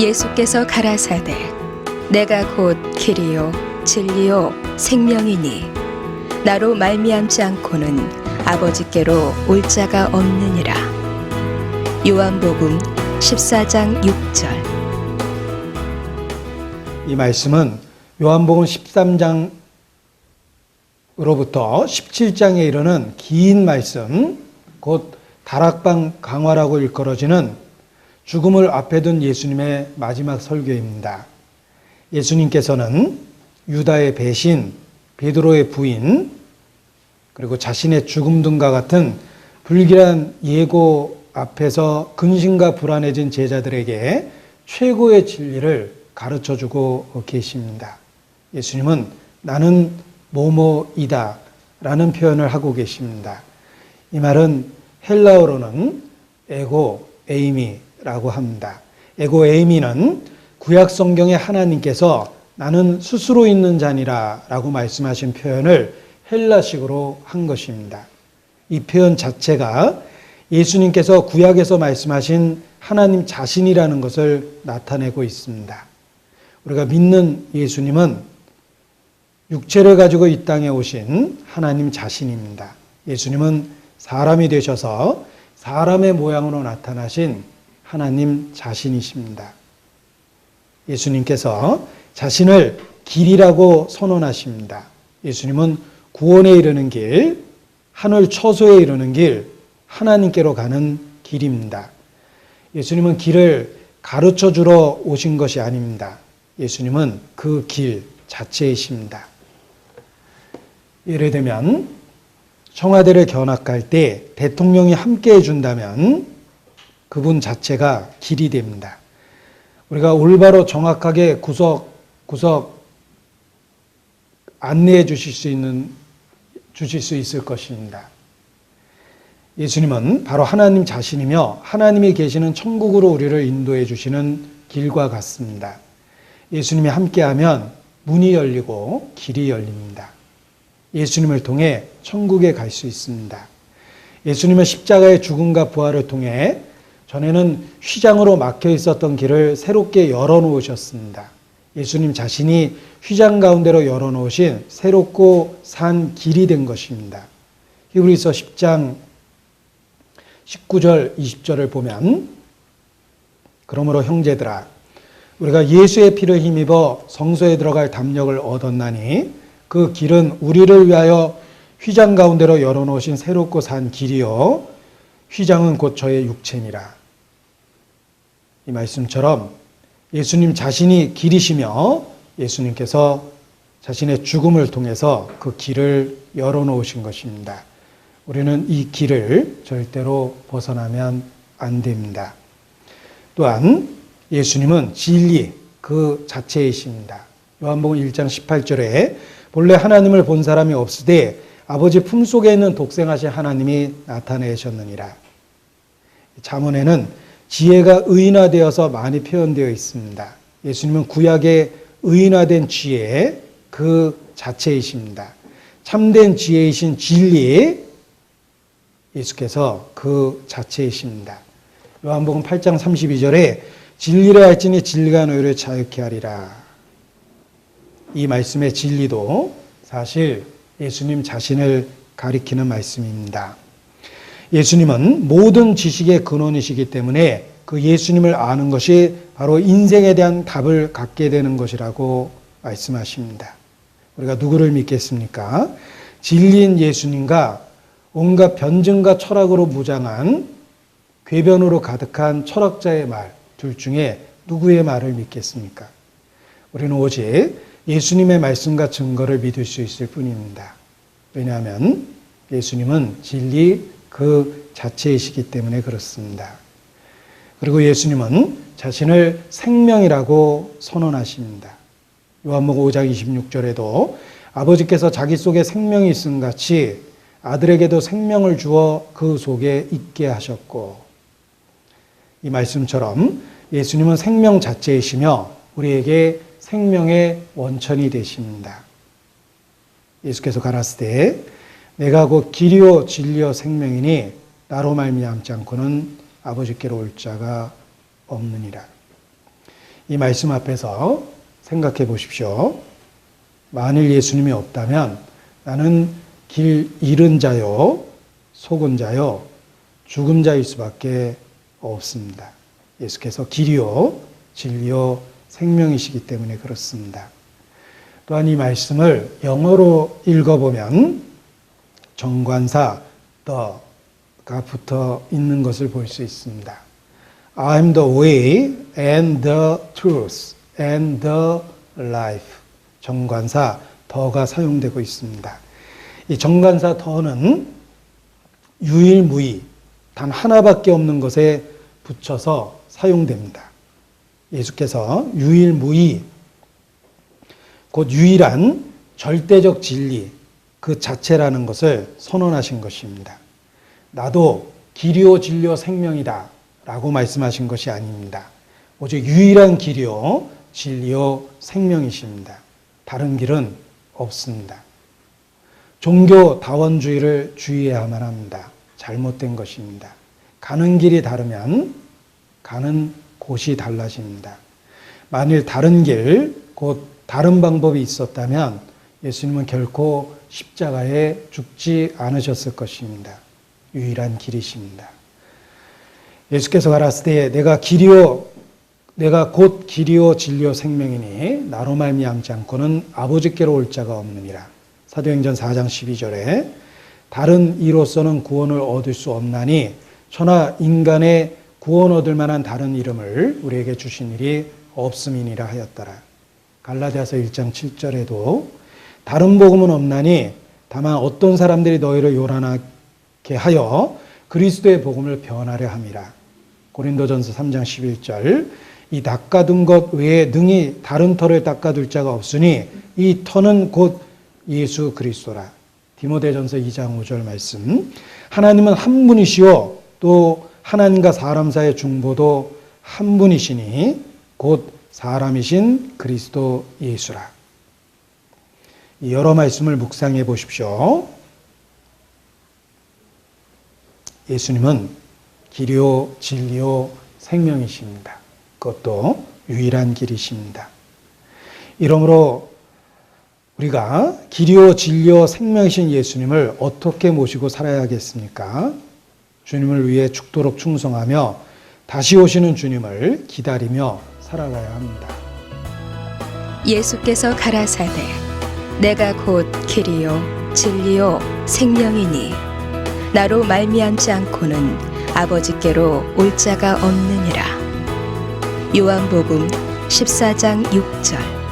예수께서 가라사대 내가 곧 길이요 진리요 생명이니 나로 말미암지 않고는 아버지께로 올 자가 없느니라. 요한복음 14장 6절. 이 말씀은 요한복음 13장으로부터 17장에 이르는 긴 말씀, 곧 다락방 강화라고 일컬어지는 죽음을 앞에 둔 예수님의 마지막 설교입니다. 예수님께서는 유다의 배신, 베드로의 부인, 그리고 자신의 죽음 등과 같은 불길한 예고 앞에서 근심과 불안해진 제자들에게 최고의 진리를 가르쳐주고 계십니다. 예수님은 나는 뭐뭐이다 라는 표현을 하고 계십니다. 이 말은 헬라어로는 에고 에이미라고 합니다. 에고 에이미는 구약 성경에 하나님께서 나는 스스로 있는 자니라 라고 말씀하신 표현을 헬라식으로 한 것입니다. 이 표현 자체가 예수님께서 구약에서 말씀하신 하나님 자신이라는 것을 나타내고 있습니다. 우리가 믿는 예수님은 육체를 가지고 이 땅에 오신 하나님 자신입니다. 예수님은 사람이 되셔서 사람의 모양으로 나타나신 하나님 자신이십니다. 예수님께서 자신을 길이라고 선언하십니다. 예수님은 구원에 이르는 길, 하늘 처소에 이르는 길, 하나님께로 가는 길입니다. 예수님은 길을 가르쳐 주러 오신 것이 아닙니다. 예수님은 그 길 자체이십니다. 예를 들면 청와대를 견학할 때 대통령이 함께 해준다면 그분 자체가 길이 됩니다. 우리가 올바로 정확하게 구석 안내해 주실 수 있을 것입니다. 예수님은 바로 하나님 자신이며 하나님이 계시는 천국으로 우리를 인도해 주시는 길과 같습니다. 예수님이 함께하면 문이 열리고 길이 열립니다. 예수님을 통해 천국에 갈 수 있습니다. 예수님의 십자가의 죽음과 부활을 통해 전에는 휘장으로 막혀 있었던 길을 새롭게 열어놓으셨습니다. 예수님 자신이 휘장 가운데로 열어놓으신 새롭고 산 길이 된 것입니다. 히브리서 10장 19절 20절을 보면 그러므로 형제들아 우리가 예수의 피를 힘입어 성소에 들어갈 담력을 얻었나니 그 길은 우리를 위하여 휘장 가운데로 열어놓으신 새롭고 산 길이요 휘장은 곧 저의 육체니라. 이 말씀처럼 예수님 자신이 길이시며 예수님께서 자신의 죽음을 통해서 그 길을 열어놓으신 것입니다. 우리는 이 길을 절대로 벗어나면 안 됩니다. 또한 예수님은 진리 그 자체이십니다. 요한복음 1장 18절에 본래 하나님을 본 사람이 없으되 아버지 품속에 있는 독생하신 하나님이 나타내셨느니라. 잠언에는 지혜가 의인화되어서 많이 표현되어 있습니다. 예수님은 구약의 의인화된 지혜 그 자체이십니다. 참된 지혜이신 진리 예수께서 그 자체이십니다. 요한복음 8장 32절에 진리를 알지니 진리가 너희를 자유케 하리라. 이 말씀의 진리도 사실 예수님 자신을 가리키는 말씀입니다. 예수님은 모든 지식의 근원이시기 때문에 그 예수님을 아는 것이 바로 인생에 대한 답을 갖게 되는 것이라고 말씀하십니다. 우리가 누구를 믿겠습니까? 진리인 예수님과 온갖 변증과 철학으로 무장한 궤변으로 가득한 철학자의 말 둘 중에 누구의 말을 믿겠습니까? 우리는 오직 예수님의 말씀과 증거를 믿을 수 있을 뿐입니다. 왜냐하면 예수님은 진리 그 자체이시기 때문에 그렇습니다. 그리고 예수님은 자신을 생명이라고 선언하십니다. 요한복음 5장 26절에도 아버지께서 자기 속에 생명이 있음 같이 아들에게도 생명을 주어 그 속에 있게 하셨고 이 말씀처럼 예수님은 생명 자체이시며 우리에게 생명의 원천이 되십니다. 예수께서 가라사대 내가 곧 길이요 진리요 생명이니 나로 말미암지 않고는 아버지께로 올 자가 없느니라. 이 말씀 앞에서 생각해 보십시오. 만일 예수님이 없다면 나는 길 잃은 자요, 속은 자요, 죽은 자일 수밖에 없습니다. 예수께서 길이요, 진리요, 생명이시기 때문에 그렇습니다. 또한 이 말씀을 영어로 읽어보면 정관사 the가 붙어 있는 것을 볼 수 있습니다. I am the way and the truth and the life. 정관사 the가 사용되고 있습니다. 이 정관사 the는 유일무이 단 하나밖에 없는 것에 붙여서 사용됩니다. 예수께서 유일무이 곧 유일한 절대적 진리 그 자체라는 것을 선언하신 것입니다. 나도 길이요 진리요 생명이다 라고 말씀하신 것이 아닙니다. 오직 유일한 길이요 진리요 생명이십니다. 다른 길은 없습니다. 종교 다원주의를 주의해야만 합니다. 잘못된 것입니다. 가는 길이 다르면 가는 곳이 달라집니다. 만일 다른 길, 곧 다른 방법이 있었다면 예수님은 결코 십자가에 죽지 않으셨을 것입니다. 유일한 길이십니다. 예수께서 가라사대 내가 곧 길이요 진리요 생명이니 나로 말미암지 않고는 아버지께로 올 자가 없느니라. 사도행전 4장 12절에 다른 이로서는 구원을 얻을 수 없나니 천하 인간의 구원 얻을 만한 다른 이름을 우리에게 주신 일이 없음이니라 하였더라. 갈라디아서 1장 7절에도 다른 복음은 없나니 다만 어떤 사람들이 너희를 요란하게 하여 그리스도의 복음을 변하려 함이라. 고린도전서 3장 11절 이 닦아둔 것 외에 능히 다른 터를 닦아둘 자가 없으니 이 터는 곧 예수 그리스도라. 디모데전서 2장 5절 말씀. 하나님은 한 분이시요 또 하나님과 사람 사이의 중보도 한 분이시니 곧 사람이신 그리스도 예수라. 여러 말씀을 묵상해 보십시오. 예수님은 길이요 진리요 생명이십니다. 그것도 유일한 길이십니다. 이러므로 우리가 길이요 진리요 생명이신 예수님을 어떻게 모시고 살아야겠습니까? 주님을 위해 죽도록 충성하며 다시 오시는 주님을 기다리며 살아가야 합니다. 예수께서 가라사대 내가 곧 길이요 진리요 생명이니 나로 말미암지 않고는 아버지께로 올 자가 없느니라. 요한복음 14장 6절.